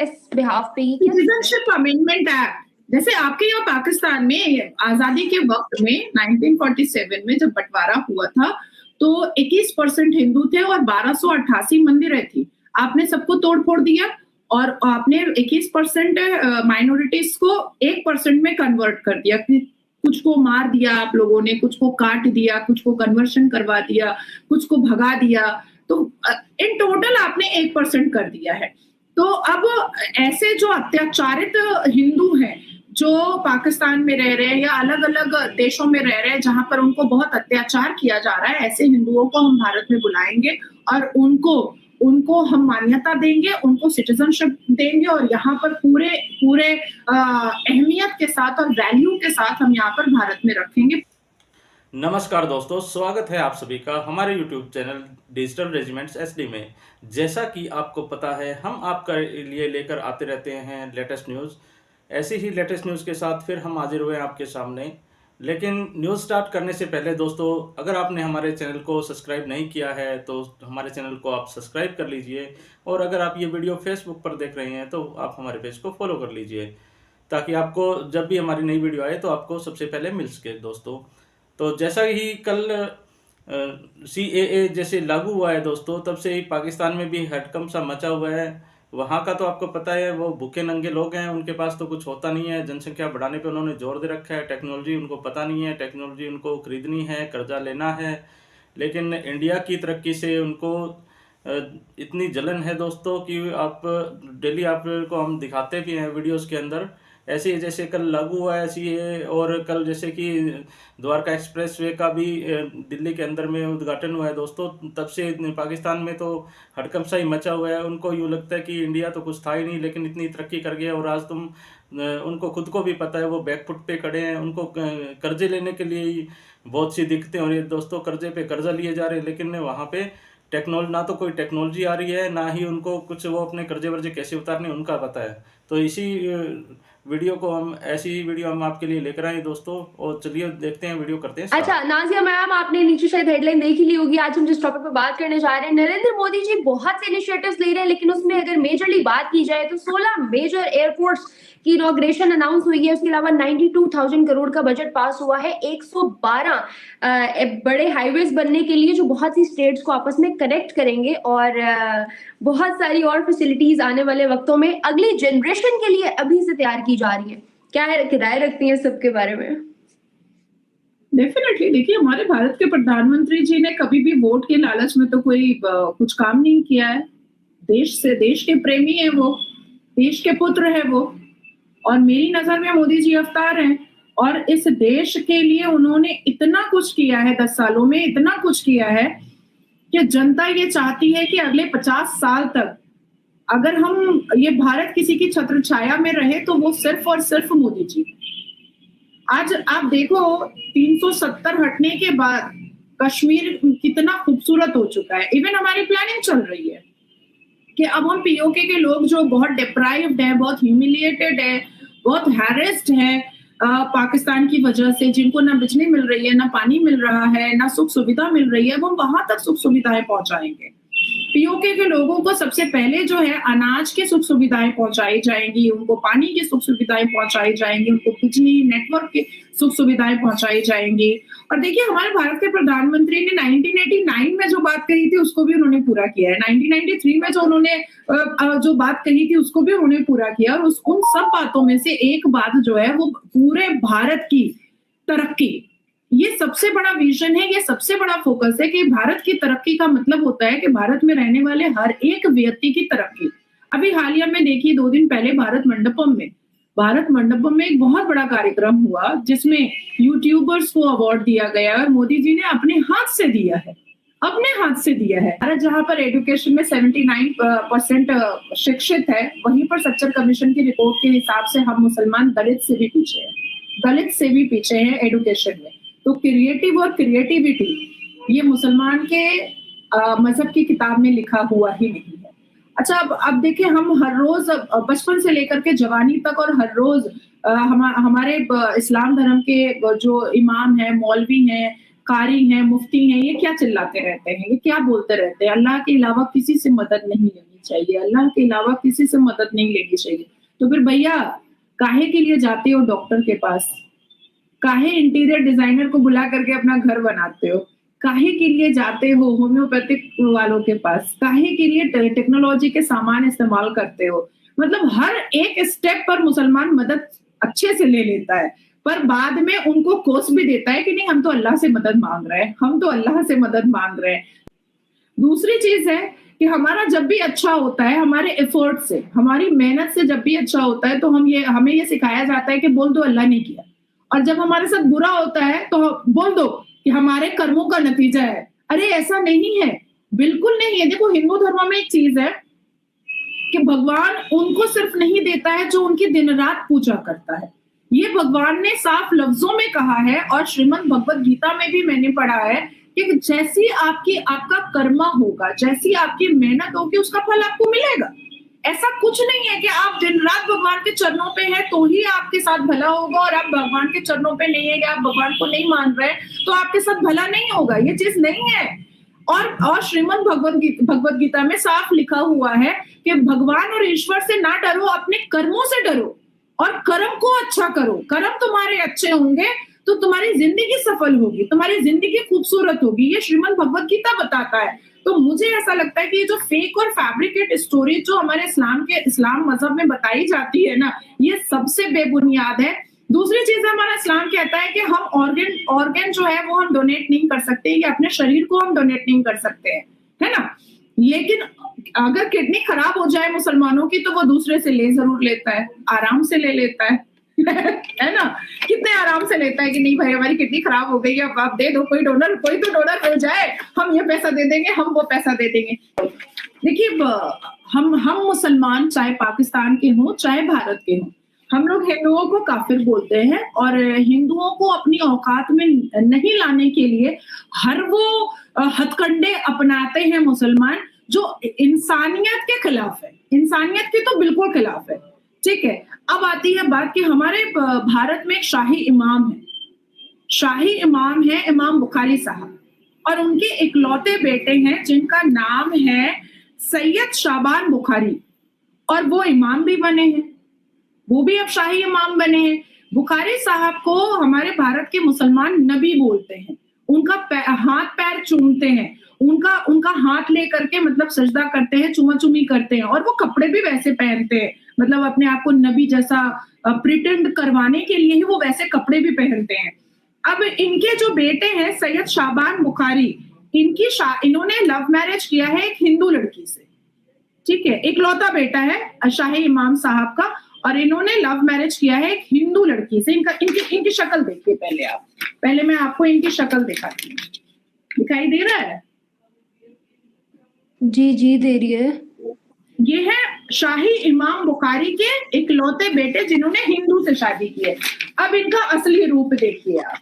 इस बिहाफ पे ये क्या सिटीजनशिप अमेंडमेंट एक्ट, जैसे आपके यहाँ पाकिस्तान में आजादी के वक्त में 1947 में जब बंटवारा हुआ था तो 21% हिंदू थे और 1288 मंदिरें थी। आपने सबको तोड़ फोड़ दिया और आपने 21% माइनॉरिटीज को 1% में कन्वर्ट कर दिया। कुछ को मार दिया आप लोगों ने, कुछ को काट दिया, कुछ को कन्वर्शन करवा दिया, कुछ को भगा दिया, तो इन टोटल आपने 1% कर दिया है। तो अब ऐसे जो अत्याचारित हिंदू हैं जो पाकिस्तान में रह रहे हैं या अलग अलग देशों में रह रहे हैं जहां पर उनको बहुत अत्याचार किया जा रहा है, ऐसे हिंदुओं को हम भारत में बुलाएंगे और उनको हम मान्यता देंगे, उनको सिटीजनशिप देंगे और यहाँ पर पूरे अहमियत के साथ और वैल्यू के साथ हम यहाँ पर भारत में रखेंगे। नमस्कार दोस्तों, स्वागत है आप सभी का हमारे YouTube channel digital regiments SD में। जैसा कि आपको पता है, हम आपके लिए लेकर आते रहते हैं लेटेस्ट न्यूज़। ऐसी ही लेटेस्ट न्यूज़ के साथ फिर हम हाजिर हुए आपके सामने। लेकिन न्यूज़ स्टार्ट करने से पहले दोस्तों, अगर आपने हमारे चैनल को सब्सक्राइब नहीं किया है तो हमारे चैनल को आप सब्सक्राइब कर लीजिए, और अगर आप ये वीडियो फेसबुक पर देख रहे हैं तो आप हमारे पेज को फॉलो कर लीजिए, ताकि आपको जब भी हमारी नई वीडियो आए तो आपको सबसे पहले मिल सके दोस्तों। तो जैसा ही कल CAA जैसे लागू हुआ है दोस्तों, तब से ही पाकिस्तान में भी हड़कंप सा मचा हुआ है। वहाँ का तो आपको पता है, वो भूखे नंगे लोग हैं, उनके पास तो कुछ होता नहीं है। जनसंख्या बढ़ाने पे उन्होंने जोर दे रखा है, टेक्नोलॉजी उनको पता नहीं है, टेक्नोलॉजी उनको खरीदनी है, कर्जा लेना है। लेकिन इंडिया की तरक्की से उनको इतनी जलन है दोस्तों कि आप डेली आपको हम दिखाते भी हैं वीडियोस के अंदर। ऐसे ही जैसे कल लागू हुआ है CAA, और कल जैसे कि द्वारका एक्सप्रेसवे का भी दिल्ली के अंदर में उद्घाटन हुआ है दोस्तों, तब से पाकिस्तान में तो हड़कंप सा ही मचा हुआ है। उनको यूँ लगता है कि इंडिया तो कुछ था ही नहीं, लेकिन इतनी तरक्की कर गया। और आज उनको खुद को भी पता है, वो बैकफुट पे खड़े हैं। उनको कर्जे लेने के लिए ही बहुत सी दिक्कतें हो रही है दोस्तों, कर्जे पे कर्जा लिए जा रहे हैं, लेकिन वहाँ पे ना तो कोई टेक्नोलॉजी आ रही है, ना ही उनको कुछ वो अपने कर्जे वर्जे कैसे उतारने उनका पता है। तो इसी वीडियो को हम ऐसी वीडियो हम आपके लिए लेकर आए दोस्तों, और चलिए देखते हैं, वीडियो करते हैं। अच्छा नाजिया मैम, आपने नीचे शायद हेडलाइन देख ही ली होगी। आज हम जिस टॉपिक पर बात करने जा रहे हैं, नरेंद्र मोदी जी बहुत से इनिशिएटिव्स ले रहे हैं, लेकिन उसमें अगर मेजरली बात की जाए तो 16 मेजर एयरपोर्ट्स की इनॉग्रेशन अनाउंस हुई है। उसके अलावा 92,000 करोड़ का बजट पास हुआ है। 112 बड़े हाईवेज बनने के लिए जो बहुत सी स्टेट्स को आपस में कनेक्ट करेंगे, और बहुत सारी और फैसिलिटीज आने वाले वक्तों में अगली जनरेशन के लिए अभी से तैयार की जा रही है। क्या राय रखती हैं सबके बारे में? डेफिनेटली देखिए, हमारे भारत के प्रधानमंत्री जी ने कभी भी वोट के लालच में तो कोई कुछ काम नहीं किया है। देश के प्रेमी है वो, देश के पुत्र है वो, और मेरी नजर में मोदी जी अवतार हैं। और इस देश के लिए उन्होंने इतना कुछ किया है, 10 सालों में इतना कुछ किया है कि जनता ये चाहती है कि अगले 50 साल तक अगर हम ये भारत किसी की छत्र छाया में रहे तो वो सिर्फ और सिर्फ मोदी जी। आज आप देखो, 370 हटने के बाद कश्मीर कितना खूबसूरत हो चुका है। इवन हमारी प्लानिंग चल रही है कि अब हम POK के लोग जो बहुत डिप्राइव्ड है, बहुत ह्यूमिलिएटेड है, बहुत हैरेस्ड है पाकिस्तान की वजह से, जिनको ना बिजली मिल रही है, ना पानी मिल रहा है, ना सुख सुविधा मिल रही है, वो वहां तक सुख सुविधाएं पहुंचाएंगे। POK के लोगों को सबसे पहले जो है अनाज की सुख सुविधाएं पहुंचाई जाएंगी, उनको पानी की सुख सुविधाएं पहुंचाई जाएंगी, उनको बिजली नेटवर्क की सुख सुविधाएं पहुंचाई जाएंगी। और देखिए, हमारे भारत के प्रधानमंत्री ने 1989 में जो बात कही थी उसको भी उन्होंने पूरा किया है। 1993 में जो उन्होंने जो बात कही थी उसको भी उन्होंने पूरा किया। और उन सब बातों में से एक बात जो है वो पूरे भारत की तरक्की, ये सबसे बड़ा विजन है, ये सबसे बड़ा फोकस है कि भारत की तरक्की का मतलब होता है कि भारत में रहने वाले हर एक व्यक्ति की तरक्की। अभी हालिया में देखिए, 2 दिन पहले भारत मंडपम में एक बहुत बड़ा कार्यक्रम हुआ जिसमें यूट्यूबर्स को अवार्ड दिया गया और मोदी जी ने अपने हाथ से दिया है। भारत जहां पर एजुकेशन में 79% शिक्षित है, वहीं पर सच्चर कमीशन की रिपोर्ट के हिसाब से हम मुसलमान दलित से भी पीछे हैं एजुकेशन में। तो क्रिएटिविटी ये मुसलमान के मजहब की किताब में लिखा हुआ ही नहीं है। अच्छा, अब देखिए, हम हर रोज बचपन से लेकर के जवानी तक और हर रोज हमारे इस्लाम धर्म के जो इमाम हैं, मौलवी हैं, कारी हैं, मुफ्ती हैं, ये क्या चिल्लाते रहते हैं, ये क्या बोलते रहते हैं, अल्लाह के अलावा किसी से मदद नहीं लेनी चाहिए, अल्लाह के अलावा किसी से मदद नहीं लेनी चाहिए। तो फिर भैया काहे के लिए जाते हो डॉक्टर के पास? काहे इंटीरियर डिजाइनर को बुला करके अपना घर बनाते हो? काहे के लिए जाते हो होम्योपैथिक वालों के पास? काहे के लिए टेक्नोलॉजी के सामान इस्तेमाल करते हो? मतलब हर एक स्टेप पर मुसलमान मदद अच्छे से ले लेता है, पर बाद में उनको कोस भी देता है कि नहीं हम तो अल्लाह से मदद मांग रहे हैं, हम तो अल्लाह से मदद मांग रहे हैं। दूसरी चीज है कि हमारा जब भी अच्छा होता है, हमारे एफर्ट से, हमारी मेहनत से जब भी अच्छा होता है तो हमें ये सिखाया जाता है कि बोल दो अल्लाह ने किया, और जब हमारे साथ बुरा होता है तो बोल दो कि हमारे कर्मों का नतीजा है। अरे ऐसा नहीं है, बिल्कुल नहीं है। देखो हिंदू धर्म में एक चीज है कि भगवान उनको सिर्फ नहीं देता है जो उनकी दिन रात पूजा करता है, ये भगवान ने साफ लफ्जों में कहा है, और श्रीमद् भगवत गीता में भी मैंने पढ़ा है कि जैसी आपका कर्मा होगा, जैसी आपकी मेहनत होगी, उसका फल आपको मिलेगा। ऐसा कुछ नहीं है कि आप दिन रात भगवान के चरणों पे हैं तो ही आपके साथ भला होगा, और आप भगवान के चरणों पे नहीं है कि आप भगवान को नहीं मान रहे तो आपके साथ भला नहीं होगा, ये चीज नहीं है। और श्रीमद् भगवत गीता में साफ लिखा हुआ है कि भगवान और ईश्वर से ना डरो, अपने कर्मों से डरो और कर्म को अच्छा करो। कर्म तुम्हारे अच्छे होंगे तो तुम्हारी जिंदगी सफल होगी, तुम्हारी जिंदगी खूबसूरत होगी, ये श्रीमद् भगवत गीता बताता है। तो मुझे ऐसा लगता है कि ये जो फेक और फैब्रिकेट स्टोरी जो हमारे इस्लाम मजहब में बताई जाती है ना, ये सबसे बेबुनियाद है। दूसरी चीज हमारा इस्लाम कहता है कि हम ऑर्गन जो है वो हम डोनेट नहीं कर सकते, या अपने शरीर को हम डोनेट नहीं कर सकते हैं, है ना। लेकिन अगर किडनी खराब हो जाए मुसलमानों की तो वो दूसरे से ले जरूर लेता है, आराम से ले लेता है है ना, कितने आराम से लेता है कि नहीं भाई हमारी किडनी खराब हो गई है, अब आप दे दो, कोई तो डोनर हो जाए, हम ये पैसा दे देंगे, हम वो पैसा दे देंगे। देखिए हम मुसलमान चाहे पाकिस्तान के हों चाहे भारत के हों, हम लोग हिंदुओं को काफिर बोलते हैं, और हिंदुओं को अपनी औकात में नहीं लाने के लिए हर वो हथकंडे अपनाते हैं मुसलमान जो इंसानियत के खिलाफ है, इंसानियत के तो बिल्कुल खिलाफ है। ठीक है, अब आती है बात कि हमारे भारत में एक शाही इमाम है इमाम बुखारी साहब, और उनके इकलौते बेटे हैं जिनका नाम है सैयद शाबान बुखारी, और वो इमाम भी बने हैं, वो भी अब शाही इमाम बने हैं। बुखारी साहब को हमारे भारत के मुसलमान नबी बोलते हैं, उनका हाथ पैर चूमते हैं, उनका हाथ लेकर के मतलब सजदा करते हैं, चुमा चुमी करते हैं, और वो कपड़े भी वैसे पहनते हैं, मतलब अपने आप को नबी जैसा प्रिटेंड करवाने के लिए ही वो वैसे कपड़े भी पहनते हैं। अब इनके जो बेटे हैं सैयद शाबान बुखारी, इन्होंने लव मैरिज किया है एक हिंदू लड़की से, ठीक है, इकलौता बेटा है शाही इमाम साहब का, और इन्होंने लव मैरिज किया है एक हिंदू लड़की से। इनकी शक्ल देखिए पहले मैं आपको इनकी शक्ल दिखाती हूँ, दिखाई दे रहा है? जी दे रही है। ये है शाही इमाम बुखारी के इकलौते बेटे जिन्होंने हिंदू से शादी की है। अब इनका असली रूप देखिए आप,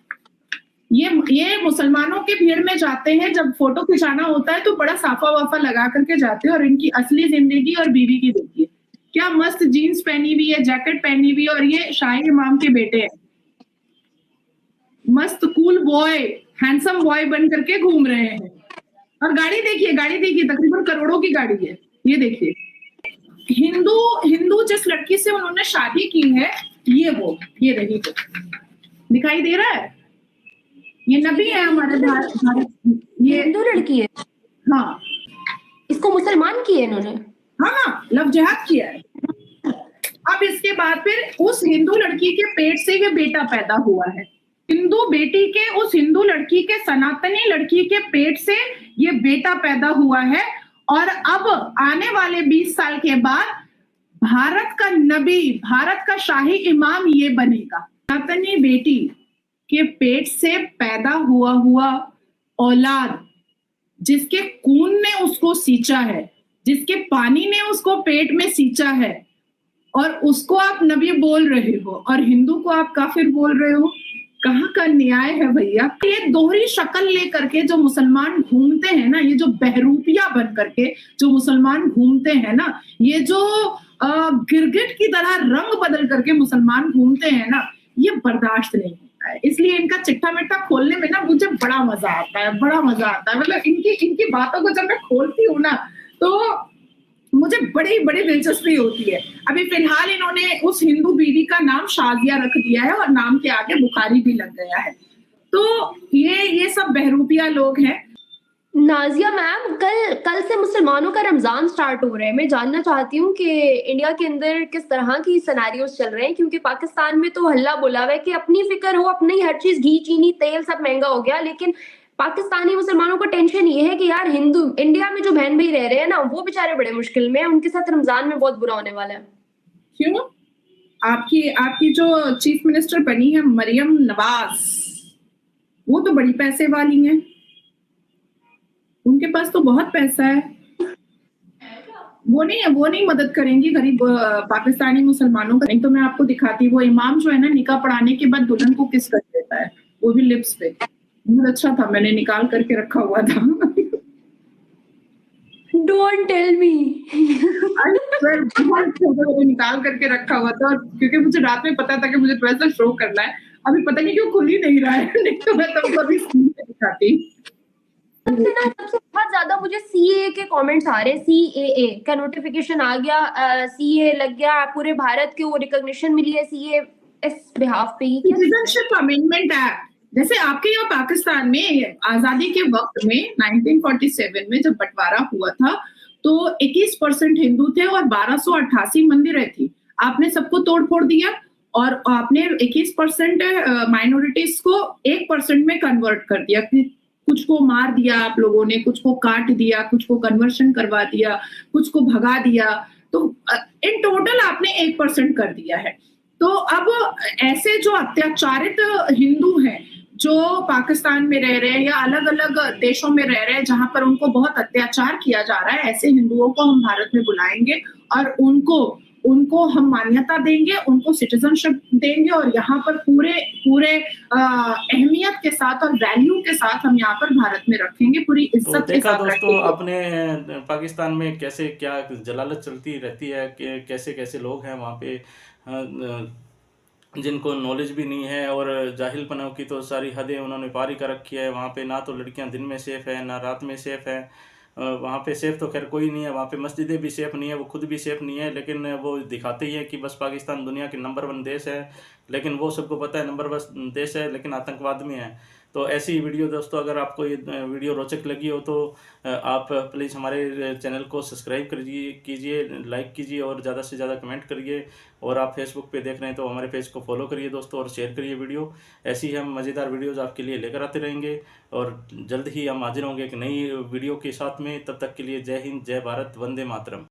ये मुसलमानों के भीड़ में जाते हैं, जब फोटो खिंचाना होता है तो बड़ा साफा वाफा लगा करके जाते हैं, और इनकी असली जिंदगी और बीवी की देखिए, क्या मस्त जीन्स पहनी हुई है, जैकेट पहनी हुई है, और ये शाही इमाम के बेटे हैं, मस्त कूल बॉय, हैंडसम बॉय बन करके घूम रहे हैं। और गाड़ी देखिए तकरीबन करोड़ों की गाड़ी है, ये देखिए। हिंदू जिस लड़की से उन्होंने शादी की है, ये रही, दिखाई दे रहा है, ये नबी है हमारे भारत, ये हिंदू लड़की है। हाँ, इसको मुसलमान किया है इन्होंने। हाँ, लव जिहाद किया है। अब इसके बाद फिर उस हिंदू लड़की के पेट से ये बेटा पैदा हुआ है, उस हिंदू लड़की के सनातनी लड़की के पेट से ये बेटा पैदा हुआ है, और अब आने वाले 20 साल के बाद भारत का नबी, भारत का शाही इमाम ये बनेगा। सनातनी बेटी के पेट से पैदा हुआ औलाद, जिसके खून ने उसको सींचा है, जिसके पानी ने उसको पेट में सींचा है, और उसको आप नबी बोल रहे हो, और हिंदू को आप काफिर बोल रहे हो। कहाँ का न्याय है भैया? ये दोहरी शक्ल लेकर के जो मुसलमान घूमते हैं ना, ये जो बहरूपिया बन करके जो मुसलमान घूमते हैं ना, ये जो गिरगिट की तरह रंग बदल करके मुसलमान घूमते हैं ना, ये बर्दाश्त नहीं होता है। इसलिए इनका चिट्ठा मिट्ठा खोलने में ना मुझे बड़ा मजा आता है, मतलब इनकी बातों को जब मैं खोलती हूँ ना, तो मुझे बड़ी बड़ी दिलचस्पी होती है। अभी फिलहाल इन्होंने उस हिंदू बीवी का नाम शाजिया रख दिया है और नाम के आगे बुखारी भी लग गया है। तो ये सब बहरूपिया लोग हैं। नाजिया मैम, कल कल से मुसलमानों का रमजान स्टार्ट हो रहा है। मैं जानना चाहती हूँ कि इंडिया के अंदर किस तरह की सिनेरियोज चल रहे हैं, क्योंकि पाकिस्तान में तो हल्ला बोला हुआ है कि अपनी फिक्र हो, अपनी हर चीज, घी चीनी तेल सब महंगा हो गया, लेकिन पाकिस्तानी मुसलमानों को टेंशन ये है कि यार हिंदू इंडिया में जो बहन भाई रह रहे हैं ना, वो बेचारे बड़े मुश्किल में हैं, उनके साथ रमजान में बहुत बुरा होने वाला है। क्यों? आपकी आपकी जो चीफ मिनिस्टर बनी है मरियम नवाज, वो तो बड़ी पैसे वाली हैं, उनके पास तो बहुत पैसा है। वो नहीं मदद करेंगी गरीब पाकिस्तानी मुसलमानों का। नहीं तो मैं आपको दिखाती, वो इमाम जो है ना, निकाह पढ़ाने के बाद दुल्हन को किस कर देता है, वो भी लिप्स पे। बहुत अच्छा था, मैंने निकाल करके रखा हुआ था। Don't tell me. मैंने निकाल करके रखा हुआ था, क्योंकि मुझे रात में पता था कि मुझे तो ऐसा शो करना है। अभी पता नहीं क्यों खुल ही नहीं रहा है, नहीं तो मैं तुमको अभी स्क्रीन पे दिखाती। सबसे बहुत ज्यादा मुझे सीए के कमेंट्स आ रहे हैं। सीएए का नोटिफिकेशन आ गया, सीए लग गया, पूरे भारत को रिकॉग्निशन मिली है सीए इस बिहाफ पे ही। सिटीजनशिप अमेंडमेंट एक्ट, जैसे आपके यहाँ पाकिस्तान में आजादी के वक्त में 1947 में जब बंटवारा हुआ था, तो 21% हिंदू थे और 1288 मंदिरें थी। आपने सबको तोड़ फोड़ दिया और आपने 21% माइनॉरिटीज को 1% में कन्वर्ट कर दिया। कुछ को मार दिया आप लोगों ने, कुछ को काट दिया, कुछ को कन्वर्शन करवा दिया, कुछ को भगा दिया। तो इन टोटल आपने 1% कर दिया है। तो अब ऐसे जो अत्याचारित हिंदू हैं, जो पाकिस्तान में रह रहे हैं या अलग अलग देशों में रह रहे हैं जहां पर उनको बहुत अत्याचार किया जा रहा है, ऐसे हिंदुओं को हम भारत में बुलाएंगे और उनको हम मान्यता देंगे, उनको सिटीजनशिप देंगे और यहाँ पर पूरे अहमियत के साथ और वैल्यू के साथ हम यहाँ पर भारत में रखेंगे, पूरी तो इज्जत के देखा साथ दोस्तों, रखेंगे। अपने पाकिस्तान में कैसे क्या जलालत चलती रहती है, कि कैसे कैसे लोग हैं वहाँ पे जिनको नॉलेज भी नहीं है, और जाहिलपनों की तो सारी हदें उन्होंने पार ही कर रखी है। वहाँ पे ना तो लड़कियाँ दिन में सेफ़ है, ना रात में सेफ़ है। वहाँ पे सेफ़ तो खैर कोई नहीं है, वहाँ पे मस्जिदें भी सेफ़ नहीं है, वो खुद भी सेफ़ नहीं है, लेकिन वो दिखाते ही है कि बस पाकिस्तान दुनिया के नंबर 1 देश है। लेकिन वो सबको पता है नंबर 1 देश है, लेकिन आतंकवाद में है। तो ऐसी वीडियो दोस्तों, अगर आपको ये वीडियो रोचक लगी हो तो आप प्लीज़ हमारे चैनल को सब्सक्राइब कीजिए, लाइक कीजिए और ज़्यादा से ज़्यादा कमेंट करिए। और आप फेसबुक पे देख रहे हैं तो हमारे पेज को फॉलो करिए दोस्तों, और शेयर करिए वीडियो। ऐसी ही हम मज़ेदार वीडियोज़ आपके लिए लेकर आते रहेंगे और जल्द ही हम हाजिर होंगे एक नई वीडियो के साथ में। तब तक के लिए जय हिंद, जय भारत, वंदे मातरम।